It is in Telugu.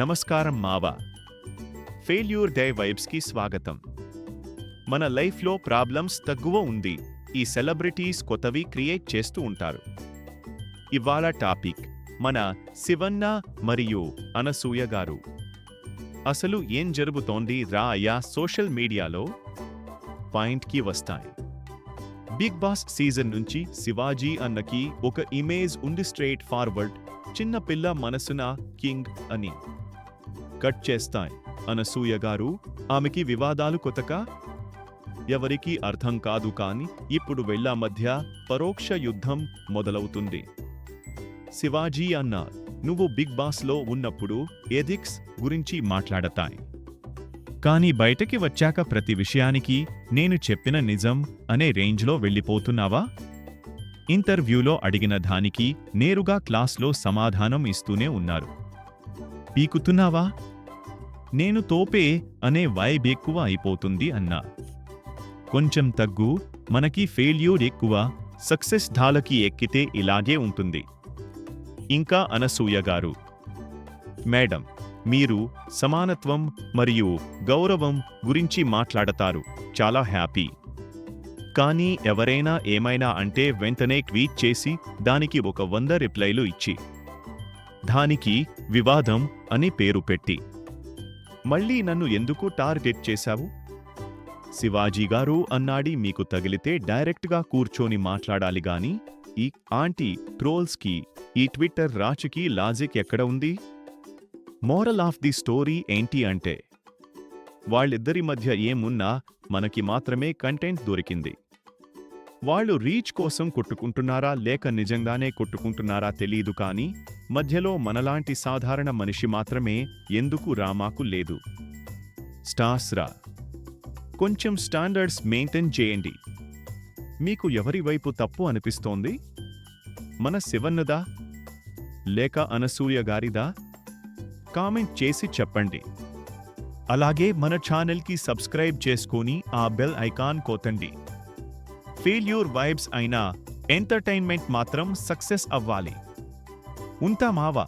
నమస్కారం మావా. ఫెయిల్యూర్ డే వైబ్స్కి స్వాగతం. మన లైఫ్లో ప్రాబ్లమ్స్ తక్కువ ఉంది, ఈ సెలబ్రిటీస్ కొత్తవి క్రియేట్ చేస్తూ ఉంటారు. ఇవాళ టాపిక్ మన శివన్న మరియు అనసూయ గారు. అసలు ఏం జరుగుతోంది రా అయ్యా సోషల్ మీడియాలో? పాయింట్కి వస్తాయి. బిగ్ బాస్ సీజన్ నుంచి శివాజీ అన్నకి ఒక ఇమేజ్ ఉంది, స్ట్రైట్ ఫార్వర్డ్, చిన్న పిల్ల మనసున కింగ్ అని. కట్ చేస్తాయి అనసూయ గారు, ఆమెకి వివాదాలు కొత్తగా ఎవరికీ అర్థం కాదు, కానీ ఇప్పుడు వీళ్ళ మధ్య పరోక్ష యుద్ధం మొదలవుతుంది. శివాజీ అన్న, నువ్వు బిగ్ బాస్లో ఉన్నప్పుడు ఎథిక్స్ గురించి మాట్లాడతాయి, కానీ బయటకి వచ్చాక ప్రతి విషయానికి నేను చెప్పిన నిజం అనే రేంజ్లో వెళ్ళిపోతున్నావా? ఇంటర్వ్యూలో అడిగిన దానికి నేరుగా క్లాస్లో సమాధానం ఇస్తూనే ఉన్నారు. పీకుతున్నావా? నేను తోపే అనే వైబ్ ఎక్కువ అయిపోతుంది అన్నా. కొంచెం తగ్గు, మనకి ఫెయిల్యూర్ ఎక్కువ, సక్సెస్ ఢాలకి ఎక్కితే ఇలాగే ఉంటుంది. ఇంకా అనసూయ గారు, మేడం, మీరు సమానత్వం మరియు గౌరవం గురించి మాట్లాడతారు, చాలా హ్యాపీ. కానీ ఎవరైనా ఏమైనా అంటే వెంటనే ట్వీట్ చేసి దానికి 100 రిప్లైలు ఇచ్చి దానికి వివాదం అని పేరు పెట్టి మళ్ళీ నన్ను ఎందుకు టార్గెట్ చేశావు? శివాజీ గారు అన్నాడి, మీకు తగిలితే డైరెక్ట్గా కూర్చొని మాట్లాడాలి గాని ఈ ఆంటీ ట్రోల్స్కి, ఈ ట్విట్టర్ రాచుకి లాజిక్ ఎక్కడ ఉంది? మోరల్ ఆఫ్ ది స్టోరీ ఏంటి అంటే, వాళ్ళిద్దరి మధ్య ఏమున్నా మనకి మాత్రమే కంటెంట్ దొరికింది. వాళ్ళు రీచ్ కోసం కొట్టుకుంటున్నారా లేక నిజంగానే కొట్టుకుంటున్నారా తెలీదు, కానీ మధ్యలో మనలాంటి సాధారణ మనిషి మాత్రమే ఎందుకు రామాకు లేదు. స్టార్స్ రా, కొంచెం స్టాండర్డ్స్ మెయింటైన్ చేయండి. మీకు ఎవరి వైపు తప్పు అనిపిస్తోంది? మన శివన్నదా లేక అనసూయ గారిదా? కామెంట్ చేసి చెప్పండి. అలాగే మన ఛానల్కి సబ్స్క్రైబ్ చేసుకొని ఆ బెల్ ఐకాన్ కొట్టండి. ఫెయిల్యూర్ వైబ్స్ అయినా ఎంటర్టైన్మెంట్ మాత్రం సక్సెస్ అవ్వాలి. ఉంటా మావా.